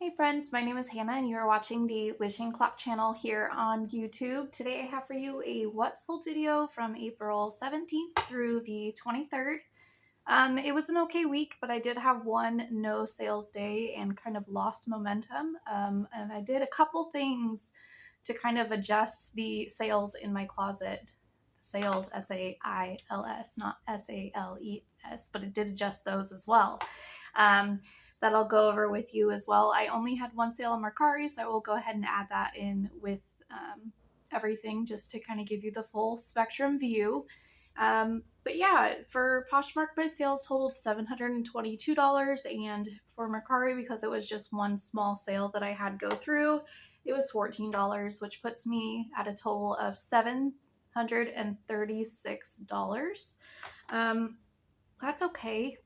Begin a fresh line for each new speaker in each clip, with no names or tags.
Hey friends, my name is Hannah and you're watching the Wishing Clock channel here on YouTube. Today I have for you a what sold video from April 17th through the 23rd. It was an okay week, but I did have one no sales day and kind of lost momentum. And I did a couple things to kind of adjust the sales in my closet. Sales, S-A-I-L-S, not S-A-L-E-S, but it did adjust those as well. That I'll go over with you as well. I only had one sale on Mercari, so I will go ahead and add that in with everything just to kind of give you the full spectrum view. But yeah, for Poshmark, my sales totaled $722, and for Mercari, because it was just one small sale that I had go through, it was $14, which puts me at a total of $736. That's okay.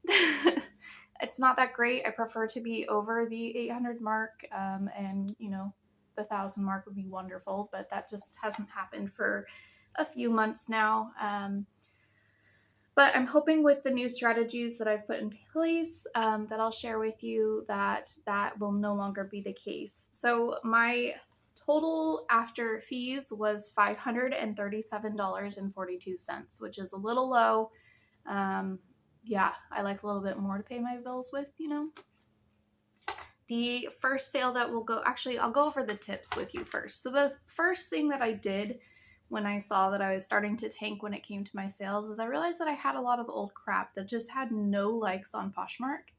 It's not that great. I prefer to be over the 800 mark, and you know, the 1,000 mark would be wonderful, but that just hasn't happened for a few months now. But I'm hoping with the new strategies that I've put in place that I'll share with you that will no longer be the case. So my total after fees was $537.42, which is a little low. Yeah, I like a little bit more to pay my bills with, you know. The first sale that will go, actually, I'll go over the tips with you first. So the first thing that I did when I saw that I was starting to tank when it came to my sales is I realized that I had a lot of old crap that just had no likes on Poshmark.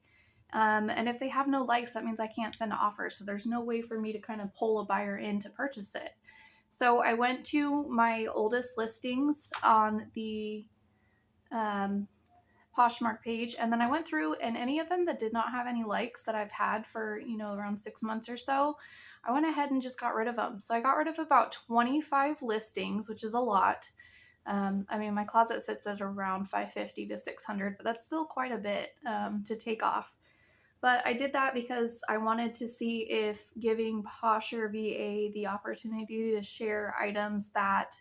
And if they have no likes, that means I can't send an offer. So there's no way for me to kind of pull a buyer in to purchase it. So I went to my oldest listings on the Poshmark page, and then I went through, and any of them that did not have any likes that I've had for, you know, around 6 months or so, I went ahead and just got rid of them. So I got rid of about 25 listings, which is a lot. I mean, my closet sits at around 550 to 600, but that's still quite a bit to take off. But I did that because I wanted to see if giving Posher VA the opportunity to share items that,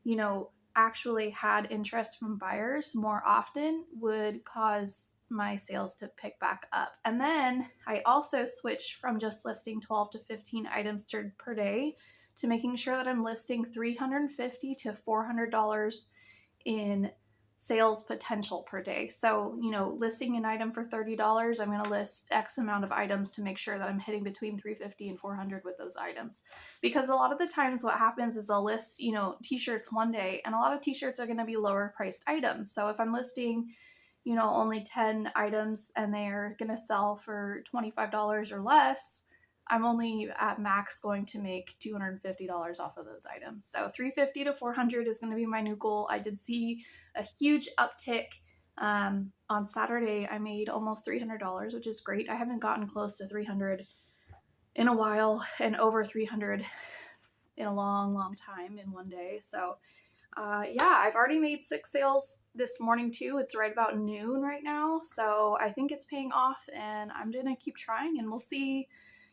you know, actually had interest from buyers more often would cause my sales to pick back up. And then I also switched from just listing 12 to 15 items per day to making sure that I'm listing $350 to $400 in sales potential per day. So, you know, listing an item for $30, I'm going to list X amount of items to make sure that I'm hitting between $350 and $400 with those items. Because a lot of the times what happens is I'll list, you know, t-shirts one day, and a lot of t-shirts are going to be lower priced items. So if I'm listing, you know, only 10 items and they're going to sell for $25 or less, I'm only at max going to make $250 off of those items. So $350 to $400 is going to be my new goal. I did see a huge uptick. On Saturday, I made almost $300, which is great. I haven't gotten close to $300 in a while, and over $300 in a long, long time in one day. So yeah, I've already made 6 sales this morning too. It's right about noon right now. So I think it's paying off, and I'm going to keep trying, and we'll see,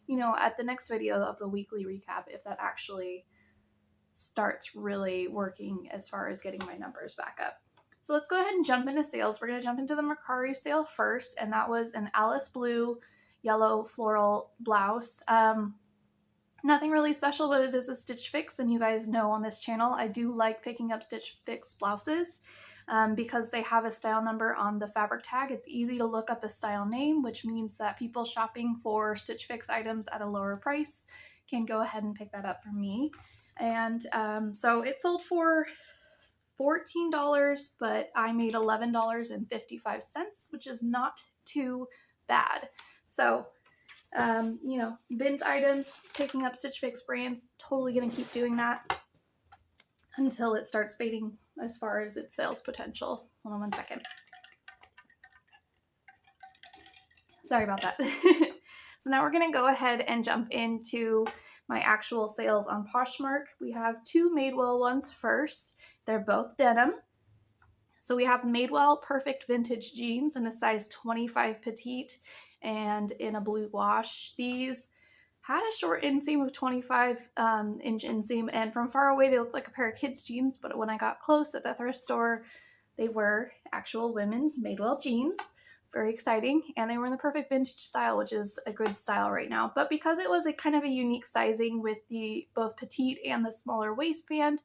you know, at the next video of the weekly recap if that actually starts really working as far as getting my numbers back up. So let's go ahead and jump into sales. We're going to jump into the Mercari sale first, and that was an Alice blue yellow floral blouse. Nothing really special, but it is a Stitch Fix, and you guys know on this channel I do like picking up Stitch Fix blouses because they have a style number on the fabric tag. It's easy to look up a style name, which means that people shopping for Stitch Fix items at a lower price can go ahead and pick that up from me. And so it sold for $14, but I made $11.55, which is not too bad. So you know, bins items, picking up Stitch Fix brands, totally gonna keep doing that until it starts fading as far as its sales potential. Hold on one second. Sorry about that. So now we're gonna go ahead and jump into my actual sales on Poshmark. We have 2 Madewell ones first. They're both denim. So we have Madewell Perfect Vintage Jeans in a size 25 petite and in a blue wash. These had a short inseam of 25 inch inseam, and from far away they looked like a pair of kids jeans, but when I got close at the thrift store, they were actual women's Madewell jeans. Very exciting, and they were in the perfect vintage style, which is a good style right now. But because it was a kind of a unique sizing with the both petite and the smaller waistband,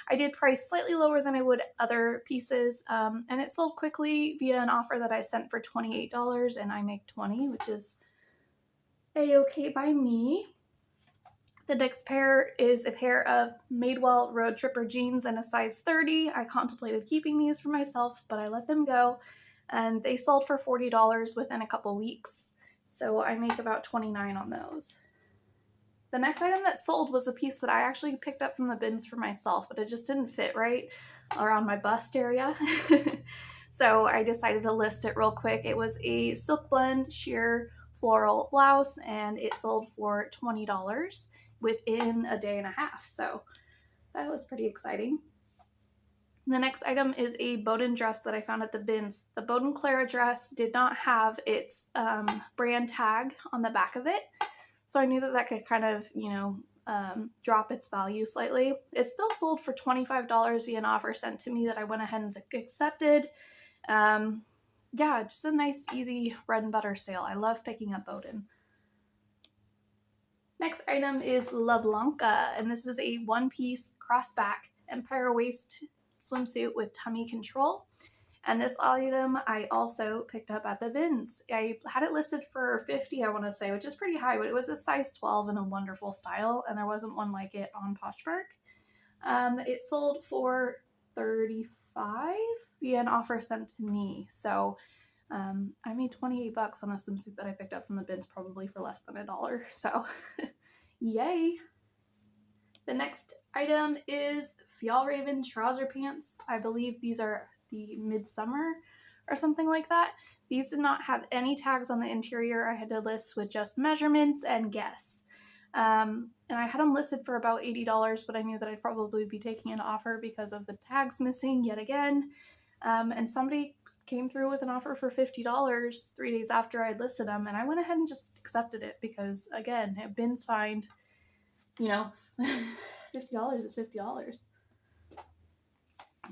I did price slightly lower than I would other pieces, and it sold quickly via an offer that I sent for $28, and I make $20, which is a-okay by me. The next pair is a pair of Madewell Road Tripper jeans in a size 30. I contemplated keeping these for myself, but I let them go, and they sold for $40 within a couple weeks. So I make about $29 on those. The next item that sold was a piece that I actually picked up from the bins for myself, but it just didn't fit right around my bust area. So I decided to list it real quick. It was a silk blend sheer floral blouse, and it sold for $20 within a day and a half. So that was pretty exciting. The next item is a Bowden dress that I found at the bins. The Bowden Clara dress did not have its brand tag on the back of it, so I knew that that could kind of, drop its value slightly. It still sold for $25 via an offer sent to me that I went ahead and accepted. Yeah, just a nice, easy bread and butter sale. I love picking up Bowden. Next item is La Blanca, and this is a one-piece crossback empire waist swimsuit with tummy control. And this item I also picked up at the bins. I had it listed for $50, I want to say, which is pretty high, but it was a size 12 in a wonderful style, and there wasn't one like it on Poshmark. It sold for $35 via an offer sent to me. So I made $28 on a swimsuit that I picked up from the bins, probably for less than $1. So yay. The next item is Fjallraven trouser pants. I believe these are the Midsummer or something like that. These did not have any tags on the interior. I had to list with just measurements and guess. And I had them listed for about $80, but I knew that I'd probably be taking an offer because of the tags missing yet again. And somebody came through with an offer for $50 3 days after I'd listed them, and I went ahead and just accepted it because, again, at bins find, $50 is $50.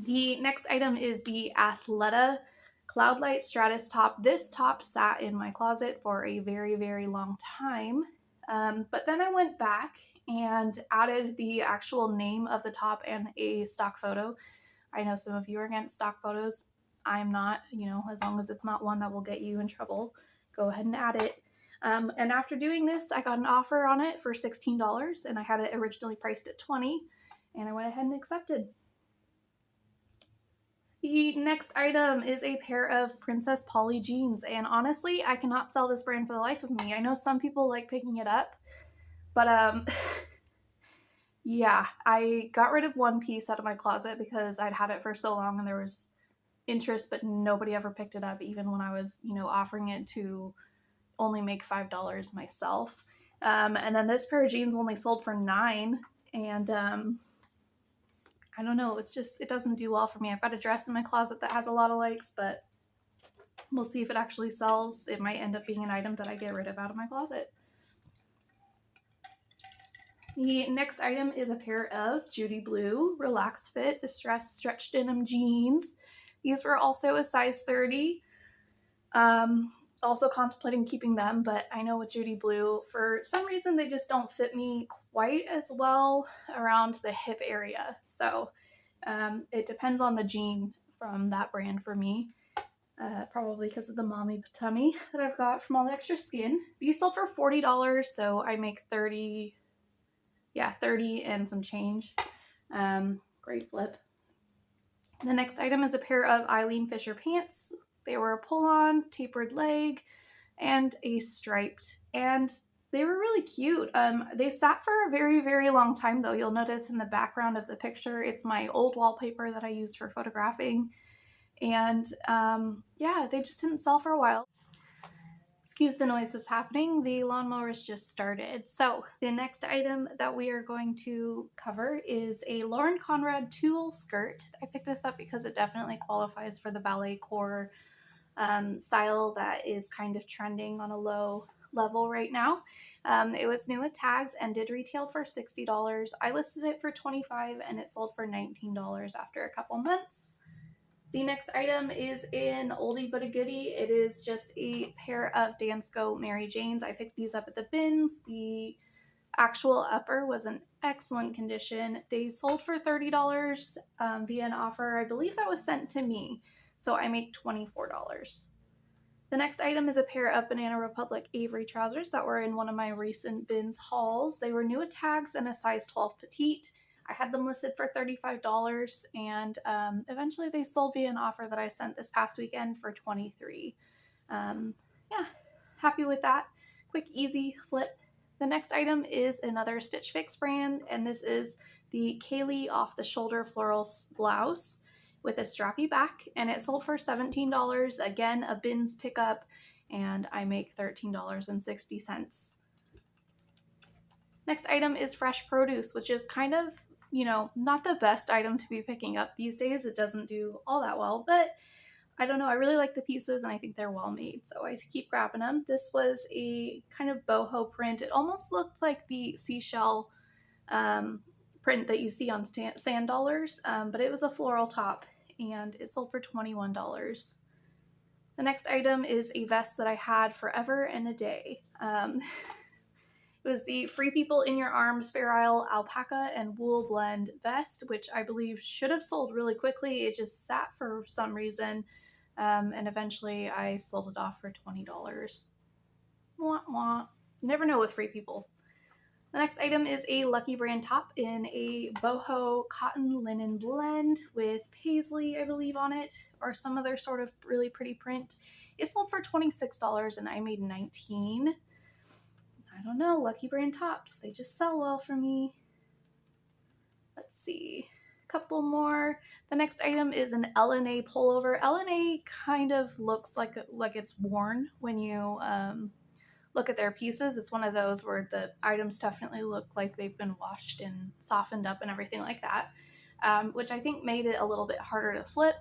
The next item is the Athleta Cloudlight Stratus top. This top sat in my closet for a very, very long time, but then I went back and added the actual name of the top and a stock photo. I know some of you are against stock photos. I'm not, as long as it's not one that will get you in trouble, go ahead and add it. And after doing this, I got an offer on it for $16, and I had it originally priced at $20, and I went ahead and accepted. The next item is a pair of Princess Polly jeans, and honestly, I cannot sell this brand for the life of me. I know some people like picking it up, but yeah, I got rid of one piece out of my closet because I'd had it for so long and there was interest, but nobody ever picked it up, even when I was, offering it to only make $5 myself. And then this pair of jeans only sold for $9, and I don't know, it doesn't do well for me. I've got a dress in my closet that has a lot of likes, but we'll see if it actually sells. It might end up being an item that I get rid of out of my closet. The next item is a pair of Judy Blue Relaxed Fit Distressed Stretch Denim jeans. These were also a size 30. Also contemplating keeping them, but I know with Judy Blue, for some reason, they just don't fit me quite as well around the hip area. So it depends on the jean from that brand for me. Probably because of the mommy tummy that I've got from all the extra skin. These sold for $40, so I make 30 and some change. Great flip. The next item is a pair of Eileen Fisher pants. They were a pull-on, tapered leg, and a striped, and they were really cute. They sat for a very, very long time, though. You'll notice in the background of the picture, it's my old wallpaper that I used for photographing, and yeah, they just didn't sell for a while. Excuse the noise that's happening. The lawnmowers just started. So the next item that we are going to cover is a Lauren Conrad tulle skirt. I picked this up because it definitely qualifies for the ballet core style that is kind of trending on a low level right now. It was new with tags and did retail for $60. I listed it for $25 and it sold for $19 after a couple months. The next item is an oldie but a goodie. It is just a pair of Dansko Mary Janes. I picked these up at the bins. The actual upper was in excellent condition. They sold for $30 via an offer. I believe that was sent to me, so I make $24. The next item is a pair of Banana Republic Avery trousers that were in one of my recent bins hauls. They were new with tags and a size 12 petite. I had them listed for $35, and eventually they sold via an offer that I sent this past weekend for $23. Yeah, happy with that. Quick, easy flip. The next item is another Stitch Fix brand, and this is the Kaylee Off the Shoulder Floral Blouse with a strappy back, and it sold for $17. Again, a bins pickup, and I make $13.60. Next item is fresh produce, which is kind of, not the best item to be picking up these days. It doesn't do all that well, but I don't know. I really like the pieces, and I think they're well made, so I keep grabbing them. This was a kind of boho print. It almost looked like the seashell print that you see on sand dollars, but it was a floral top, and it sold for $21. The next item is a vest that I had forever and a day. It was the Free People in Your Arms Fair Isle Alpaca and Wool Blend vest, which I believe should have sold really quickly. It just sat for some reason, and eventually I sold it off for $20. Wah, wah. You never know with Free People. The next item is a Lucky brand top in a boho cotton linen blend with paisley, I believe, on it, or some other sort of really pretty print. It sold for $26 and I made $19. I don't know, Lucky brand tops, they just sell well for me. Let's see, a couple more. The next item is an LNA pullover. LNA kind of looks like it's worn when you look at their pieces. It's one of those where the items definitely look like they've been washed and softened up and everything like that, which I think made it a little bit harder to flip.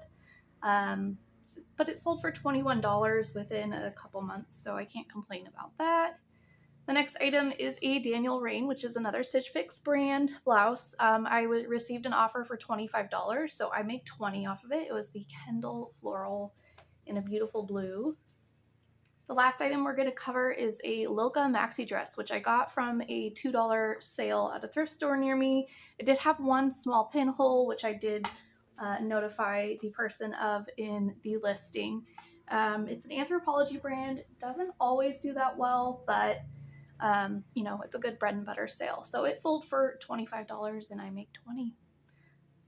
But it sold for $21 within a couple months, so I can't complain about that. The next item is a Daniel Rain, which is another Stitch Fix brand blouse. I received an offer for $25, so I make $20 off of it. It was the Kendall floral in a beautiful blue. The last item we're going to cover is a Lilka maxi dress, which I got from a $2 sale at a thrift store near me. It did have one small pinhole, which I did notify the person of in the listing. It's an Anthropologie brand. It doesn't always do that well, but it's a good bread and butter sale. So it sold for $25 and I make $20.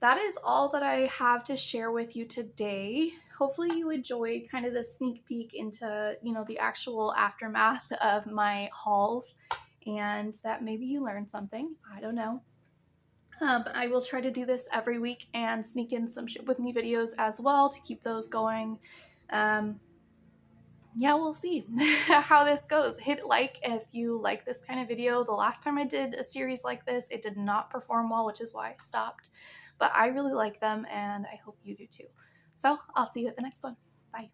That is all that I have to share with you today. Hopefully you enjoyed kind of the sneak peek into, the actual aftermath of my hauls, and that maybe you learned something. I don't know. But I will try to do this every week and sneak in some ship with me videos as well to keep those going. Yeah, we'll see how this goes. Hit like if you like this kind of video. The last time I did a series like this, it did not perform well, which is why I stopped. But I really like them, and I hope you do too. So I'll see you at the next one. Bye.